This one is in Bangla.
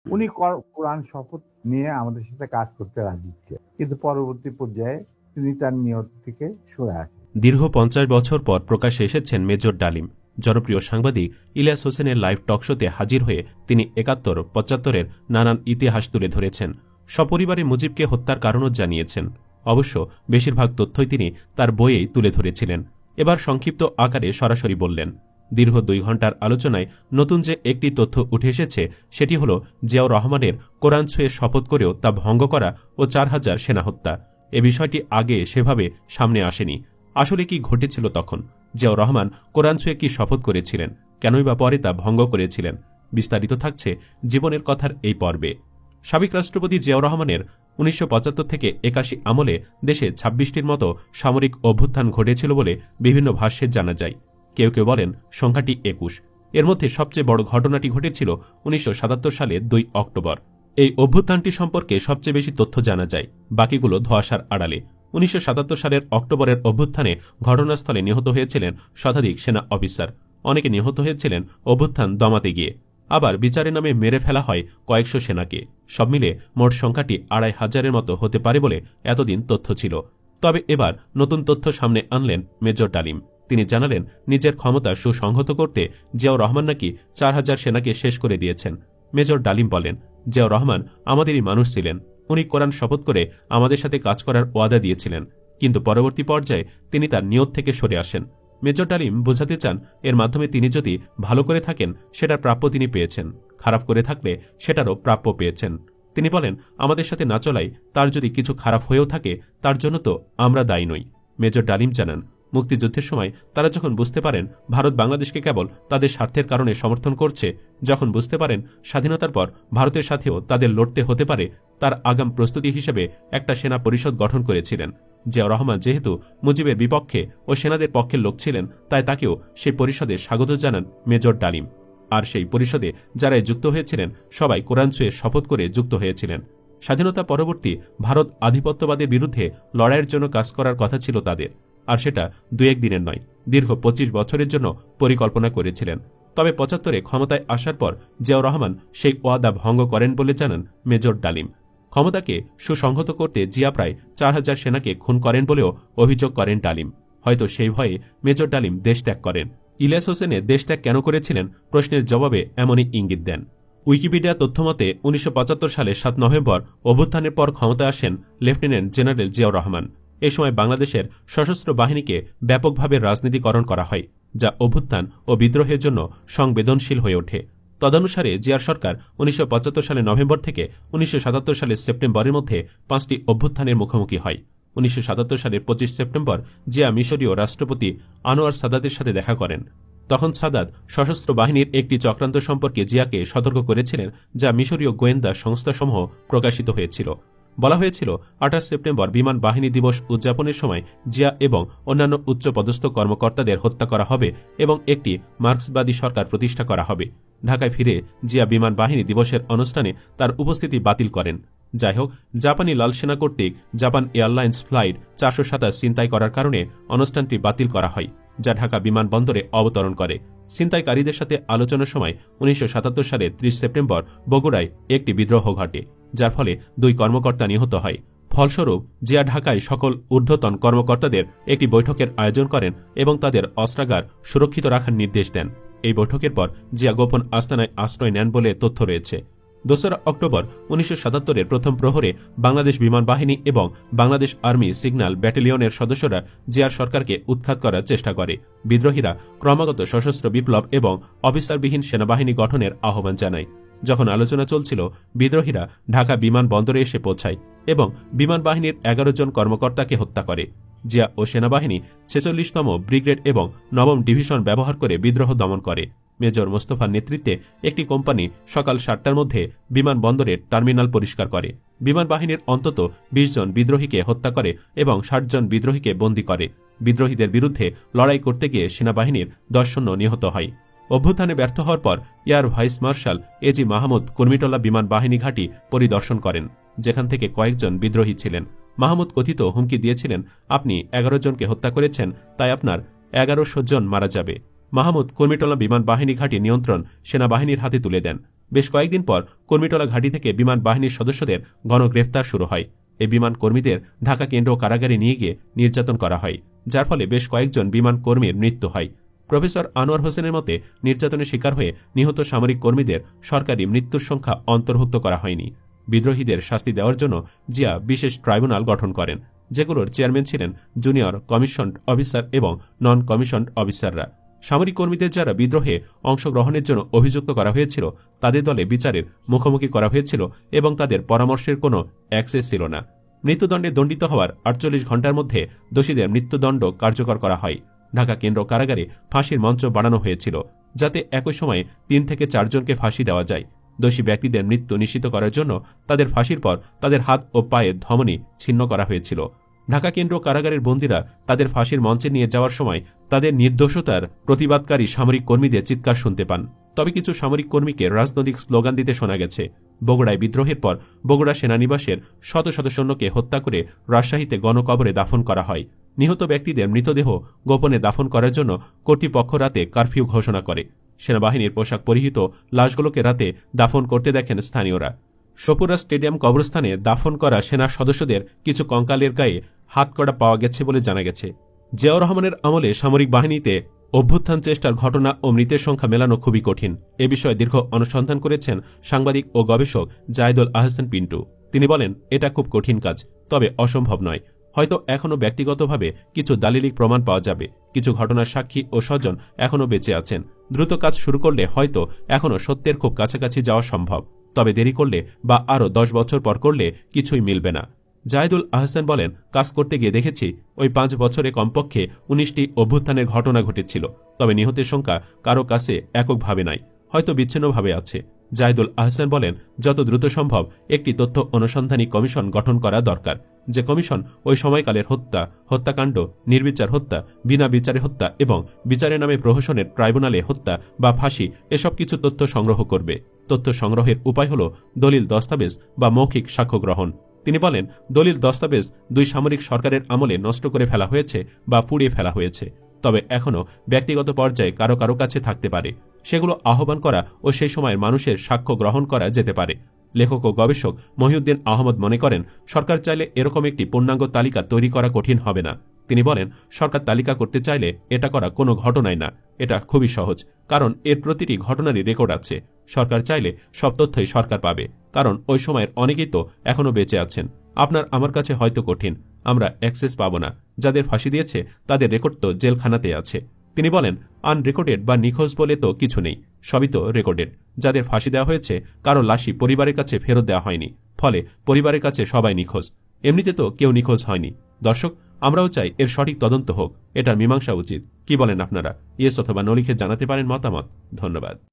উনি কোরআন শপথ নিয়ে আমাদের সাথে কাজ করতে রাজি ছিলেন। কিন্তু পরবর্তী পর্যায়ে তিনি তার নিয়ত থেকে সরে আসেন। দীর্ঘ ৫০ বছর পর প্রকাশ্যে এসেছেন মেজর ডালিম। জনপ্রিয় সাংবাদিক ইলিয়াস হোসেনের লাইভ টকশোতে হাজির হয়ে তিনি ৭১-৭৫-এর নানান ইতিহাস তুলে ধরেছেন। সপরিবারে মুজিবকে হত্যার কারণও জানিয়েছেন। অবশ্য বেশিরভাগ তথ্যই তিনি তার বইয়েই তুলে ধরেছিলেন। এবার সংক্ষিপ্ত আকারে সরাসরি বললেন। দীর্ঘ ২ ঘণ্টার আলোচনায় নতুন যে একটি তথ্য উঠে এসেছে সেটি হল জিয়াউর রহমানের কোরআন ছুঁয়ে শপথ করেও তা ভঙ্গ করা ও ৪,০০০ সেনা হত্যা। এ বিষয়টি আগে সেভাবে সামনে আসেনি। আসলে কি ঘটেছিল তখন? জিয়াউর রহমান কোরআন ছুঁয়ে কি শপথ করেছিলেন? কেনই বা পরে তা ভঙ্গ করেছিলেন? বিস্তারিত থাকছে জীবনের কথার এই পর্বে। সাবেক রাষ্ট্রপতি জিয়াউর রহমানের ১৯৭৫ থেকে ৮১ আমলে দেশে ২৬টির মতো সামরিক অভ্যুত্থান ঘটেছিল বলে বিভিন্ন ভাষ্যে জানা যায়। কেউ কেউ বলেন সংখ্যাটি ২১। এর মধ্যে সবচেয়ে বড় ঘটনাটি ঘটেছিল ১৯৭৭ সালে ২ অক্টোবর। এই অভ্যুত্থানটি সম্পর্কে সবচেয়ে বেশি তথ্য জানা যায়, বাকিগুলো ধোঁয়াশার আড়ালে। ১৯৭৭ সালের অক্টোবরের অভ্যুত্থানে ঘটনাস্থলে নিহত হয়েছিলেন শতাধিক সেনা অফিসার। অনেকে নিহত হয়েছিলেন অভ্যুত্থান দমাতে গিয়ে। আবার বিচারের নামে মেরে ফেলা হয় কয়েকশো সেনাকে। সব মিলে মোট সংখ্যাটি ২৫০০-এর মতো হতে পারে বলে এতদিন তথ্য ছিল। তবে এবার নতুন তথ্য সামনে আনলেন মেজর ডালিম। তিনি জানালেন নিজের ক্ষমতা সুসংহত করতে জিয়াউর রহমান নাকি ৪,০০০ সেনাকে শেষ করে দিয়েছেন। মেজর ডালিম বলেন, জিয়াউর রহমান আমাদেরই মানুষ ছিলেন। উনি কোরআন শপথ করে আমাদের সাথে কাজ করার ওয়াদা দিয়েছিলেন, কিন্তু পরবর্তী পর্যায়ে তিনি তার নিয়ত থেকে সরে আসেন। মেজর ডালিম বোঝাতে চান এর মাধ্যমে তিনি যদি ভালো করে থাকেন সেটার প্রাপ্য তিনি পেয়েছেন, খারাপ করে থাকলে সেটারও প্রাপ্য পেয়েছেন। তিনি বলেন আমাদের সাথে না চলাই তার যদি কিছু খারাপ হয়েও থাকে তার জন্য তো আমরা দায়ী নই। মেজর ডালিম জানান, মুক্তিযুদ্ধের সময় তারা যখন বুঝতে পারেন ভারত বাংলাদেশকে কেবল তাদের স্বার্থের কারণে সমর্থন করছে, যখন বুঝতে পারেন স্বাধীনতার পর ভারতের সাথেও তাদের লড়তে হতে পারে, তার আগাম প্রস্তুতি হিসেবে একটা সেনা পরিষদ গঠন করেছিলেন। জিয়াউর রহমান যেহেতু মুজিবের বিপক্ষে ও সেনাদের পক্ষের লোক ছিলেন, তাই তাকেও সেই পরিষদে স্বাগত জানান মেজর ডালিম। আর সেই পরিষদে যারাই যুক্ত হয়েছিলেন সবাই কোরআন ছুঁয়ে শপথ করে যুক্ত হয়েছিলেন। স্বাধীনতা পরবর্তী ভারত আধিপত্যবাদের বিরুদ্ধে লড়াইয়ের জন্য কাজ করার কথা ছিল তাদের, আর সেটা ২-১ দিনের নয়, দীর্ঘ ২৫ বছরের জন্য পরিকল্পনা করেছিলেন। তবে ৭৫-এ ক্ষমতায় আসার পর জিয়াউর রহমান সেই ওয়াদা ভঙ্গ করেন বলে জানান মেজর ডালিম। ক্ষমতাকে সুসংহত করতে জিয়া প্রায় ৪,০০০ সেনাকে খুন করেন বলেও অভিযোগ করেন ডালিম। হয়তো সেই ভয়ে মেজর ডালিম দেশ ত্যাগ করেন। ইলিয়াস হোসেনের দেশ ত্যাগ কেন করেছিলেন প্রশ্নের জবাবে এমনই ইঙ্গিত দেন। উইকিপিডিয়া তথ্যমতে ১৯৭৫ সালে ৭ নভেম্বর অভ্যুত্থানের পর ক্ষমতায় আসেন লেফটেন্যান্ট জেনারেল জিয়াউর রহমান। এ সময় বাংলাদেশের সশস্ত্র বাহিনীকে ব্যাপকভাবে রাজনীতিকরণ করা হয়, যা অভ্যুত্থান ও বিদ্রোহের জন্য সংবেদনশীল হয়ে ওঠে। তদনুসারে জিয়ার সরকার ১৯৭৫ সালের নভেম্বর থেকে ১৯৭৭ সালের সেপ্টেম্বরের মধ্যে ৫টি অভ্যুত্থানের মুখোমুখি হয়। ১৯৭৭ সালের ২৫ সেপ্টেম্বর জিয়া মিশরীয় রাষ্ট্রপতি আনোয়ার সাদাতের সাথে দেখা করেন। তখন সাদাত সশস্ত্র বাহিনীর একটি চক্রান্ত সম্পর্কে জিয়াকে সতর্ক করেছিলেন, যা মিশরীয় গোয়েন্দা সংস্থাসমূহ প্রকাশিত হয়েছিল। বলা হয়েছিল ২৮ সেপ্টেম্বর বিমান বাহিনী দিবস উদযাপনের সময় জিয়া এবং অন্যান্য উচ্চপদস্থ কর্মকর্তাদের হত্যা করা হবে এবং একটি মার্ক্সবাদী সরকার প্রতিষ্ঠা করা হবে। ঢাকায় ফিরে জিয়া বিমান বাহিনী দিবসের অনুষ্ঠানে তার উপস্থিতি বাতিল করেন। যাই হোক, জাপানি লাল সেনা কর্তৃক জাপান এয়ারলাইন্স ফ্লাইট ৪২৭ ছিনতাই করার কারণে অনুষ্ঠানটি বাতিল করা হয়, যা ঢাকা বিমানবন্দরে অবতরণ করে। ছিনতাইকারীদের সাথে আলোচনার সময় ১৯৭৭ সালের ৩০ সেপ্টেম্বর বগুড়ায় একটি বিদ্রোহ ঘটে, যার ফলে ২ কর্মকর্তা নিহত হয়। ফলস্বরূপ জিয়া ঢাকায় সকল ঊর্ধ্বতন কর্মকর্তাদের একটি বৈঠকের আয়োজন করেন এবং তাদের অস্ত্রাগার সুরক্ষিত রাখার নির্দেশ দেন। এই বৈঠকের পর জিয়া গোপন আস্তানায় আশ্রয় নেন বলে তথ্য রয়েছে। ২রা অক্টোবর ১৯৭৭-এর প্রথম প্রহরে বাংলাদেশ বিমান বাহিনী এবং বাংলাদেশ আর্মি সিগন্যাল ব্যাটালিয়নের সদস্যরা জিয়ার সরকারকে উৎখাত করার চেষ্টা করে। বিদ্রোহীরা ক্রমাগত সশস্ত্র বিপ্লব এবং অফিসারবিহীন সেনাবাহিনী গঠনের আহ্বান জানায়। যখন আলোচনা চলছিল, বিদ্রোহীরা ঢাকা বিমান বন্দরে এসে পৌঁছায় এবং বিমান বাহিনীর ১১ জন কর্মকর্তাকে হত্যা করে। জিয়া ও সেনাবাহিনী ৪৬তম ব্রিগেড এবং ৯ম ডিভিশন ব্যবহার করে বিদ্রোহ দমন করে। মেজর মোস্তফার নেতৃত্বে একটি কোম্পানি সকাল ৭টার মধ্যে বিমানবন্দরের টার্মিনাল পরিষ্কার করে। বিমান বাহিনীর অন্তত ২০ জন বিদ্রোহীকে হত্যা করে এবং ৬০ জন বিদ্রোহীকে বন্দী করে। বিদ্রোহীদের বিরুদ্ধে লড়াই করতে গিয়ে সেনাবাহিনীর ১০ সৈন্য নিহত হয়। অভ্যুত্থানে ব্যর্থ হওয়ার পর air vice marshal AG Mahmud Kurmitola বিমান বাহিনী ঘাঁটি পরিদর্শন করেন, যেখান থেকে কয়েকজন বিদ্রোহী ছিলেন। মাহমুদ কথিত হুমকি দিয়েছিলেন, আপনি ১১ জনকে হত্যা করেছেন, তাই আপনার ১১০০ জন মারা যাবে। মাহমুদ কুর্মিটোলা বিমান বাহিনী ঘাঁটি নিয়ন্ত্রণ সেনাবাহিনীর হাতে তুলে দেন। বেশ কয়েকদিন পর কর্মীটলা ঘাঁটি থেকে বিমান বাহিনীর সদস্যদের গণগ্রেফতার শুরু হয়। এই বিমান কর্মীদের ঢাকা কেন্দ্রীয় কারাগারে নিয়ে গিয়ে নির্যাতন করা হয়, যার ফলে বেশ কয়েকজন বিমান কর্মীর মৃত্যু হয়। প্রফেসর আনোয়ার হোসেনের মতে, নির্যাতনের শিকার হয়ে নিহত সামরিক কর্মীদের সরকারি মৃত্যুর সংখ্যা অন্তর্ভুক্ত করা হয়নি। বিদ্রোহীদের শাস্তি দেওয়ার জন্য জিয়া বিশেষ ট্রাইব্যুনাল গঠন করেন, যেগুলোর চেয়ারম্যান ছিলেন জুনিয়র কমিশনড অফিসার এবং নন কমিশনড অফিসাররা। সামরিক কর্মীদের যারা বিদ্রোহে অংশগ্রহণের জন্য অভিযুক্ত করা হয়েছিল তাদের দলে বিচারের মুখোমুখি করা হয়েছিল এবং তাদের পরামর্শের কোনো অ্যাক্সেস ছিল না। মৃত্যুদণ্ডে দণ্ডিত হওয়ার 48 ঘণ্টার মধ্যে দোষীদের মৃত্যুদণ্ড কার্যকর করা হয়। ঢাকা কেন্দ্র কারাগারে ফাঁসির মঞ্চ বাড়ানো হয়েছিল, যাতে একই সময়ে 3 থেকে 4 জনকে ফাঁসি দেওয়া যায়। দোষী ব্যক্তিদের মৃত্যু নিশ্চিত করার জন্য তাদের ফাঁসির পর তাদের হাত ও পায়ের ধমনী ছিন্ন করা হয়েছিল। ঢাকা কেন্দ্র কারাগারের বন্দীরা তাদের ফাঁসির মঞ্চে নিয়ে যাওয়ার সময় তাদের নির্দোষতার প্রতিবাদকারী সামরিক কর্মীদের চিৎকার শুনতে পান। তবে কিছু সামরিক কর্মীকে রাজনৈতিক স্লোগান দিতে শোনা গেছে। বগুড়ায় বিদ্রোহের পর বগুড়া সেনানিবাসের শত শত সৈন্যকে হত্যা করে রাজশাহীতে গণকবরে দাফন করা হয়। নিহত ব্যক্তিদের মৃতদেহ গোপনে দাফন করার জন্য কর্তৃপক্ষ রাতে কারফিউ ঘোষণা করে। সেনাবাহিনীর পোশাক পরিহিত লাশগুলোকে রাতে দাফন করতে দেখেন স্থানীয়রা। সপুরা স্টেডিয়াম কবরস্থানে দাফন করা সেনা সদস্যদের কিছু কঙ্কালের গায়ে হাতকড়া পাওয়া গেছে বলে জানা গেছে। জিয়াউর রহমানের আমলে সামরিক বাহিনীতে অভ্যুত্থান চেষ্টার ঘটনা ও মৃতের সংখ্যা মেলানো খুবই কঠিন। এ বিষয়ে দীর্ঘ অনুসন্ধান করেছেন সাংবাদিক ও গবেষক জায়েদুল আহসান পিন্টু। তিনি বলেন, এটা খুব কঠিন কাজ, তবে অসম্ভব নয়। হয়তো এখনও ব্যক্তিগতভাবে কিছু দালিলিক প্রমাণ পাওয়া যাবে। কিছু ঘটনার সাক্ষী ও স্বজন এখনও বেঁচে আছেন। দ্রুত কাজ শুরু করলে হয়তো এখনও সত্যের খুব কাছাকাছি যাওয়া সম্ভব, তবে দেরি করলে বা আরও 10 বছর পর করলে কিছুই মিলবে না। জায়েদুল আহসান বলেন, কাজ করতে গিয়ে দেখেছি ওই 5 বছরে কমপক্ষে 19টি অভ্যুত্থানের ঘটনা ঘটেছিল, তবে নিহতের সংখ্যা কারো কাছে এককভাবে নাই, হয়তো বিচ্ছিন্নভাবে আছে। জায়েদুল আহসান বলেন, যত দ্রুত সম্ভব একটি তথ্য অনুসন্ধানী কমিশন গঠন করা দরকার, যে কমিশন ওই সময়কালের হত্যাকাণ্ড, নির্বিচার হত্যা, বিনা বিচারে হত্যা এবং বিচারের নামে প্রহসনের ট্রাইব্যুনালে হত্যা বা ফাঁসি এসব কিছু তথ্য সংগ্রহ করবে। তথ্য সংগ্রহের উপায় হল দলিল দস্তাবেজ বা মৌখিক সাক্ষ্য গ্রহণ। তিনি বলেন, দলিল দস্তাবেজ 2 সামরিক সরকারের আমলে নষ্ট করে ফেলা হয়েছে বা পুড়িয়ে ফেলা হয়েছে, তবে এখনও ব্যক্তিগত পর্যায়ে কারো কারো কাছে থাকতে পারে। সেগুলো আহ্বান করা ও সেই সময়ের মানুষের সাক্ষ্য গ্রহণ করা যেতে পারে। লেখক ও গবেষক মহিউদ্দিন আহমদ মনে করেন, সরকার চাইলে এরকম একটি পূর্ণাঙ্গ তালিকা তৈরি করা কঠিন হবে না। তিনি বলেন, সরকার তালিকা করতে চাইলে এটা করা কোনো ঘটনাই না, এটা খুবই সহজ, কারণ এর প্রতিটি ঘটনারই রেকর্ড আছে। সরকার চাইলে সব তথ্যই সরকার পাবে, কারণ ওই সময়ের অনেকেই তো এখনও বেঁচে আছেন। আপনার আমার কাছে হয়তো কঠিন, আমরা অ্যাক্সেস পাব না। যাদের ফাঁসি দিয়েছে তাদের রেকর্ড তো জেলখানাতে আছে। তিনি বলেন, আনরেকর্ডেড বা নিখোঁজ বলে তো কিছু নেই, সবই তো রেকর্ডেড। যাদের ফাঁসি দেওয়া হয়েছে কারো লাশই পরিবারের কাছে ফেরত দেওয়া হয়নি, ফলে পরিবারের কাছে সবাই নিখোঁজ। এমনিতে তো কেউ নিখোঁজ হয়নি। দর্শক, আমরাও চাই এর সঠিক তদন্ত হোক, এটার মীমাংসা উচিত। কি বলেন আপনারা? ইয়েস অথবা নো লিখে জানাতে পারেন মতামত। ধন্যবাদ।